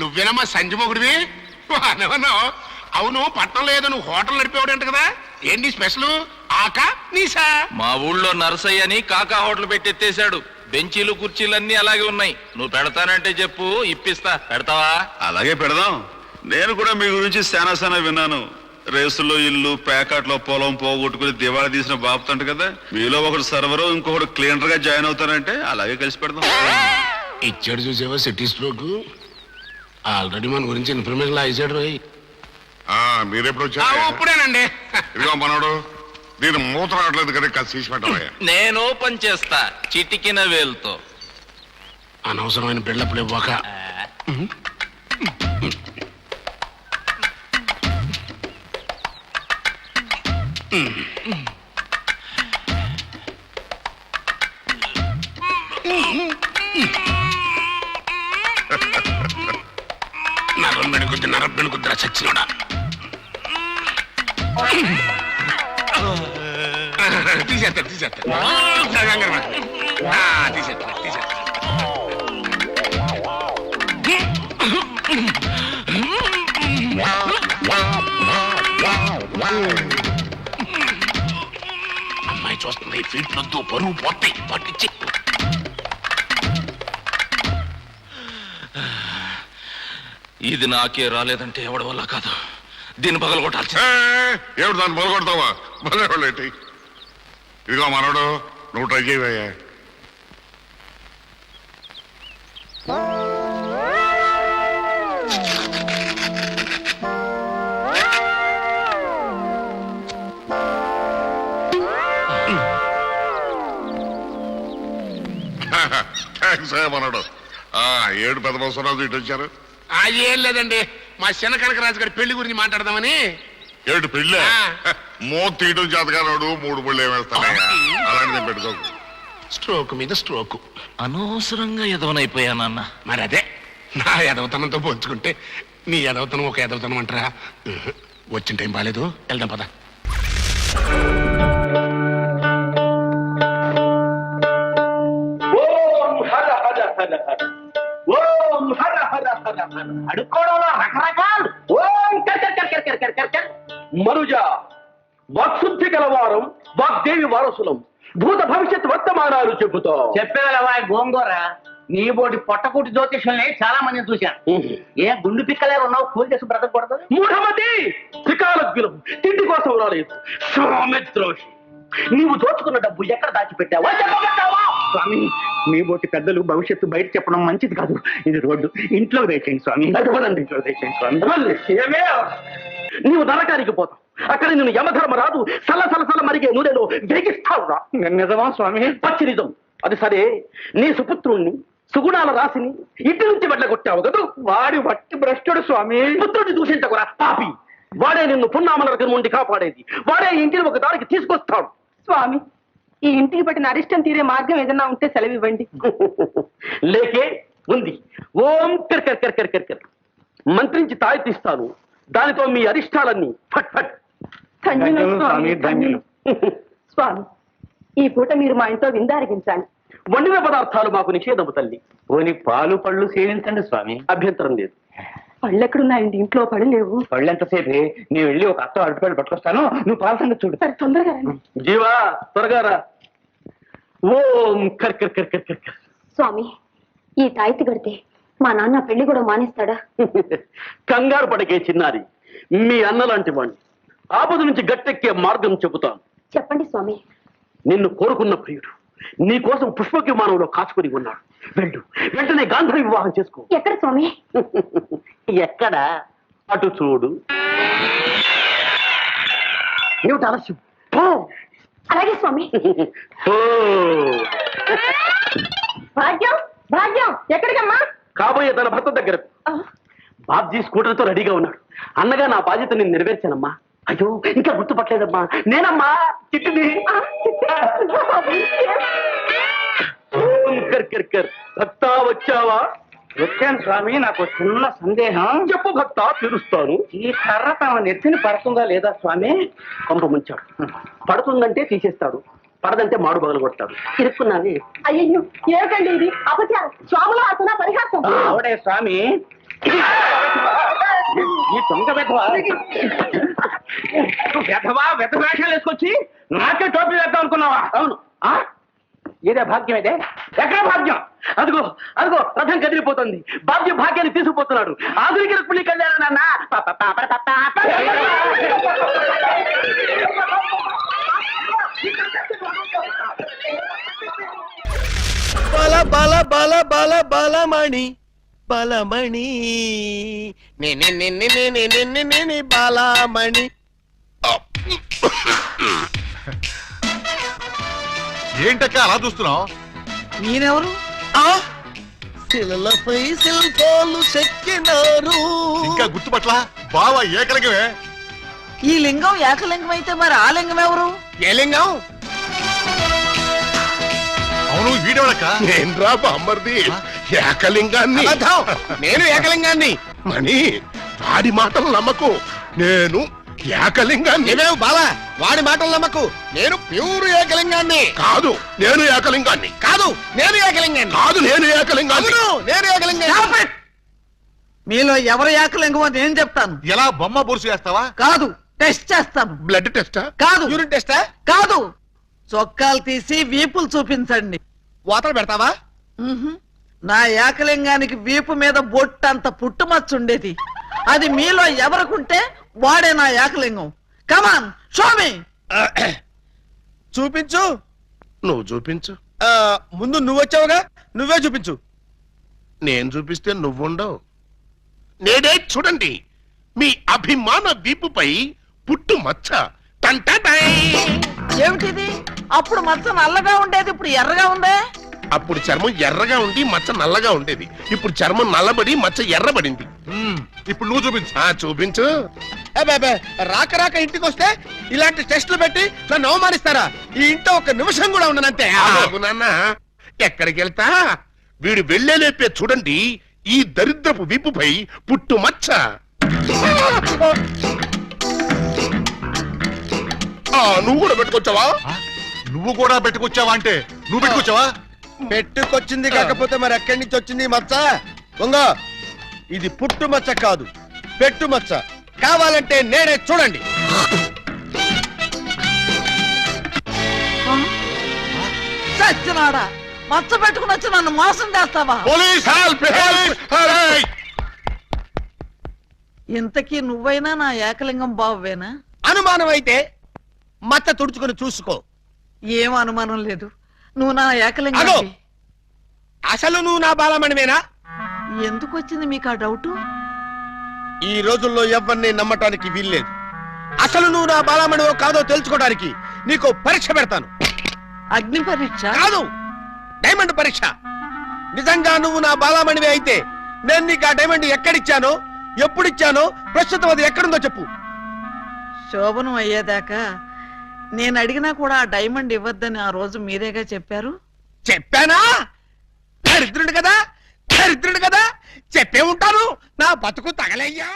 నువ్వేనమ్మా సంజమొగుడివి అనవన్నావు. అవును, పట్టణం లేదు, నువ్వు హోటల్ నడిపేవాడంట కదా, ఏంటి స్పెషల్? ఆకా నీసా? మా ఊళ్ళో నరసయ్య అని కాకా హోటల్ పెట్టెత్తేశాడు. బెంచీలు కుర్చీలన్నీ అలాగే ఉన్నాయి. నువ్వు పెడతానంటే చెప్పు, ఇప్పిస్తా. పెడతావా? అలాగే పెడదాం. నేను కూడా మీ గురించి శానా విన్నాను. రేసులో ఇల్లు, ప్యాకెట్లో పొలం పోగొట్టుకుని దివాళా తీసిన బాపుతంట కదా. మీలో ఒకడు సర్వరు, ఇంకొకడు క్లీనర్ గా జాయిన్ అవుతారంటే అలాగే కలిసి పెడదాం. ఇచ్చాడు చూసావా సిటీ స్ట్రోక్. ఆల్రెడీ మన గురించి ఇన్ఫర్మేషన్ ఇచ్చాడు రోయ్. మీరెప్పుడు వచ్చారు? అప్పుడేనండి. ఇదిగో మనోడు, నేను మూత రావట్లేదు కదా, కాస్త తీసి పెట్టవయ్యా. నేను ఓపెన్ చేస్తా చిటికిన వేలుతో. అనవసరమైన బిళ్ళప్పుడు ఇవ్వక. నరబ్బెని కుద్ర చచ్చినోడా. తీసేస్తా తీసేస్తా. అమ్మాయి చూస్తుంది, ఫీట్లొద్దు, పరువు పోతాయి, పట్టించి. ఇది నాకే రాలేదంటే ఎవడి వల్ల కాదు, దీన్ని పగల కొట్టాల్సి. ఏమిటి దాన్ని మొదలుకొడతావా? మొదలెట్టి ఇదిగో మనోడు, నువ్వు ట్రై చేయవయ్యా. థ్యాంక్స్ మనోడు. 7 పెద్ద బస్సురాజు ఇటు వచ్చారు. ఏం లేదండి, మా చిన్న కనకరాజు గారి పెళ్లి గురించి మాట్లాడదామని. ఏమిటి పెళ్ళి? మూత తీయటం చేతగానోడు 3 పళ్ళు ఏమేస్తానయ్యా, అలాంటిది పెట్టుకోకు. స్ట్రోక్ మీద స్ట్రోక్. అనవసరంగా ఎదవనైపోయానన్న. మరి అదే, నా ఎదవతనంతో పోల్చుకుంటే నీ ఎదవతనం ఒక ఎదవతనం అంటారా? వచ్చిన టైం బాగాలేదు, వెళ్దాం పద. అడుక్కోవడంలో రకరకాలు. మనుజ వాక్శుద్ధి గలవారం, వాగ్దేవి వారసులం, భూత భవిష్యత్ వర్తమానాలు చెబుతా. చెప్పేవా గోంగూర, నీ బోటి పొట్టకూటి జ్యోతిషుల్ని చాలా మందిని చూశాను. ఏ గుండు పిక్కలే ఉన్నావు, కూలి చేసి బ్రతకూడదు. మూఢమతి త్రికాలజ్ఞులం, తిండి కోసం రాలేదు. స్వామిద్రోషి, నీవు దోచుకున్న డబ్బు ఎక్కడ దాచిపెట్టావా? స్వామి, మీ బోటి పెద్దలు భవిష్యత్తు బయట చెప్పడం మంచిది కాదు. ఇది రోడ్డు, ఇంట్లో వేసేయండి స్వామి. ఇంట్లో వేసేయండి స్వామి. ఏమే, నీవు నరకానికి పోతావు. అక్కడ నేను యమధర్మరాజు సల మరిగే నూనెలో వేగిస్తావురా. నిజమా స్వామి? పచ్చి నిజం. అది సరే, నీ సుపుత్రుణ్ణి, సుగుణాల రాశిని ఇంటి నుంచి వెళ్ళగొట్టావు కదా. వాడి వట్టి భ్రష్టుడు స్వామి. పుత్రుడిని దూషించకురా పాపి. వాడే నిన్ను పున్నామల రకం నుండి కాపాడేది. వాడే ఇంటిని ఒక దానికి తీసుకొస్తాడు. స్వామి, ఈ ఇంటికి పట్టిన అరిష్టం తీరే మార్గం ఏదన్నా ఉంటే సెలవివ్వండి. లేకే ఉంది. ఓం కర్ మంత్రించి తాయెత్తిస్తాను. దానితో మీ అరిష్టాలన్నీ ఫట్ ఫట్. స్వామి, స్వామి, ఈ పూట మీరు మా ఇంట్లో విందారగించాలి. వండిన పదార్థాలు మాకు నిషేధము తల్లి. పోని పాలు పళ్ళు సేవించండి స్వామి. అభ్యంతరం లేదు. పళ్ళెక్కడున్నాయండి? ఇంట్లో పళ్ళు లేవు. పళ్ళు ఎంతసేపే, నేను వెళ్ళి ఒక అత్త అరటిపళ్ళు పట్టుకొస్తాను, నువ్వు పాల సంగతి చూడు. సరే, తొందరగా రండి. జీవా, త్వరగా రా. ఓం కర్ స్వామి, ఈ తాయితీ కడితే మా నాన్న పెళ్లి కూడా మానేస్తాడా? కంగారు పడకే చిన్నారి, మీ అన్నలాంటి వాణ్ణి. ఆపద నుంచి గట్టెక్కే మార్గం చెబుతాను. చెప్పండి స్వామి. నిన్ను కోరుకున్న ప్రియుడు నీ కోసం పుష్పక విమానంలో కాచుకుని ఉన్నాడు. వెళ్ళు, వెంటనే గాంధర్వ వివాహం చేసుకో. ఎక్కడ స్వామి? ఎక్కడ? అటు చూడు. ఏమిటి ఆలస్యం? అలాగే స్వామి. భాగ్యం, భాగ్యం, ఎక్కడికమ్మా? కాబోయే తన భర్త దగ్గర. బాబ్జీ స్కూటర్తో రెడీగా ఉన్నాడు. అన్నగా నా బాధ్యత నేను నెరవేర్చానమ్మా. అయ్యో, ఇంకా గుర్తుపట్టలేదమ్మా, నేనమ్మా చిట్టిని. భక్తా వచ్చావా? వచ్చాను స్వామి, నాకు చిన్న సందేహం. చెప్పు భక్త, తీరుస్తాను. ఈ కర్ర తమ నెత్తిని పడుతుందా లేదా స్వామి? కొంప ముంచాడు. పడుతుందంటే తీసేస్తాడు, పడదంటే మాడు బగలు కొడతాడు. ఇరుక్కున్నానే. అయ్యో ఏమిటండి ఇది అపచారం. స్వాముల ఆసన పరిహాసం. ఆవిడే స్వామి, ఈ దొంగ వెధవా వెధ వేషాలు వేసుకొచ్చి నాకే టోపీ వేద్దాం అనుకున్నావా? అవును. ఆ? ఏదే భాగ్యం అయితే? ఎక్కడ భాగ్యం? అదిగో అదిగో రథం కదిలిపోతుంది. బాబ్జీ భాగ్యాన్ని తీసుకుపోతున్నాడు. ఆధునిక రుక్మిణి కళ్యాణం నాన్న. బల బల బల బల బలమణి బలమణి బలమణి. ఏంటక్క అలా చూస్తున్నావు? నేనెవరు? శిలలపై శిల్పాలు చెక్కినారు. ఇంకా గుర్తుపట్ల బావా ఏకలింగమే. ఈ లింగం ఏకలింగం అయితే మరి ఆ లింగం ఎవరు? ఏ లింగం? అవును వీడేవాడక్క. నేనురా బామ్మర్ది, ఏకలింగాన్ని. నేను ఏకలింగాన్ని. మణి, వాడి మాటలు నమ్మకు. నేను ఏకలింగాన్ని. బాలా, వాడి మాటలు నమ్మకు. నేను ప్యూర్ ఏకలింగాన్ని. కాదు, నేను ఏకలింగాన్ని. కాదు, నేను ఏకలింగాన్ని. కాదు, నేను ఏకలింగాన్ని. నేను ఏకలింగాన్ని. మీలో ఎవరు ఏకలింగం అని నేను చెప్తాను. ఎలా బొమ్మ బొరుసు వేస్తావా? కాదు, టెస్ట్ చేస్తాను. బ్లడ్ టెస్టా? కాదు. యూరిన్ టెస్టా? కాదు, చొక్కాలు తీసి వీపులు చూపించండి. వాతలు పెడతావా? నా ఏకలింగానికి వీపు మీద బొట్టంత పుట్టుమచ్చ ఉండేది. అది మీలో ఎవరికుంటే వాడే నా ఏకలింగం. కమాన్, షోమి. చూపించు. నువ్వు చూపించు. ముందు నువ్వు వచ్చావుగా, నువ్వే చూపించు. నేను చూపిస్తే నువ్వుండవు. నేడే చూడండి, మీ అభిమాన వీపుపై పుట్టు మచ్చ. టంటటై. ఏమిటిది? అప్పుడు మచ్చ నల్లగా ఉండేది, ఇప్పుడు ఎర్రగా ఉందే. అప్పుడు చర్మం ఎర్రగా ఉండి మచ్చ నల్లగా ఉండేది. ఇప్పుడు చర్మం నల్లబడి మచ్చ ఎర్రబడింది. ఇప్పుడు నువ్వు చూపించు. చూపించు. రాక రాక ఇంటికి వస్తే ఇలాంటి టెస్టులు పెట్టి నన్ను అవమానిస్తారా? ఈ ఇంట్లో ఒక నిమిషం కూడా ఉండనంతే. ఆగు నాన్న, ఎక్కడికి వెళ్తా? వీడు వెళ్ళేలేపే చూడండి, ఈ దరిద్రపు వీపుపై పుట్టు మచ్చ. నువ్వు కూడా పెట్టుకొచ్చావా? నువ్వు కూడా పెట్టుకొచ్చావా అంటే నువ్వు పెట్టుకొచ్చావా? పెట్టుకొచ్చింది కాకపోతే మరి ఎక్కడి నుంచి వచ్చింది ఈ మచ్చ? దొంగ, ఇది పుట్టు మచ్చ కాదు, పెట్టు మచ్చ. కావాలంటే నేనే చూడండి. చచ్చినాడా, మచ్చ పెట్టుకుని వచ్చి నన్ను మోసం చేస్తావా? Police help help. ఇంతకీ నువ్వైనా నా ఏకలింగం బావేనా? అనుమానం అయితే మచ్చ తుడుచుకొని చూసుకో. ఏం అనుమానం లేదు, నువ్వు నా అగో, ఏకలింగం. అసలు నువ్వు నా బాలమణివేనా? ఎందుకు వచ్చింది మీకు ఆ డౌటు? ఈ రోజుల్లో ఎవరిని నమ్మటానికి వీల్లేదు. అసలు నువ్వు నా బాలమణివో కాదో తెలుసుకోవడానికి నీకు పరీక్ష పెడతాను. అగ్ని పరీక్ష కాదు, డైమండ్ పరీక్ష. నిజంగా నువ్వు నా బాలమణివే అయితే నేను నీకు ఆ డైమండ్ ఎక్కడిచ్చానో, ఎప్పుడిచ్చానో, ప్రస్తుతం అది ఎక్కడుందో చెప్పు. శోభనం అయ్యేదాకా నేను అడిగినా కూడా ఆ డైమండ్ ఇవ్వద్దని ఆ రోజు మీరేగా చెప్పారు. చెప్పానా? దరిద్రుడు కదా, దరిద్రుడు కదా, చెప్పే ఉంటాను. నా బతుకు తగలయ్యా.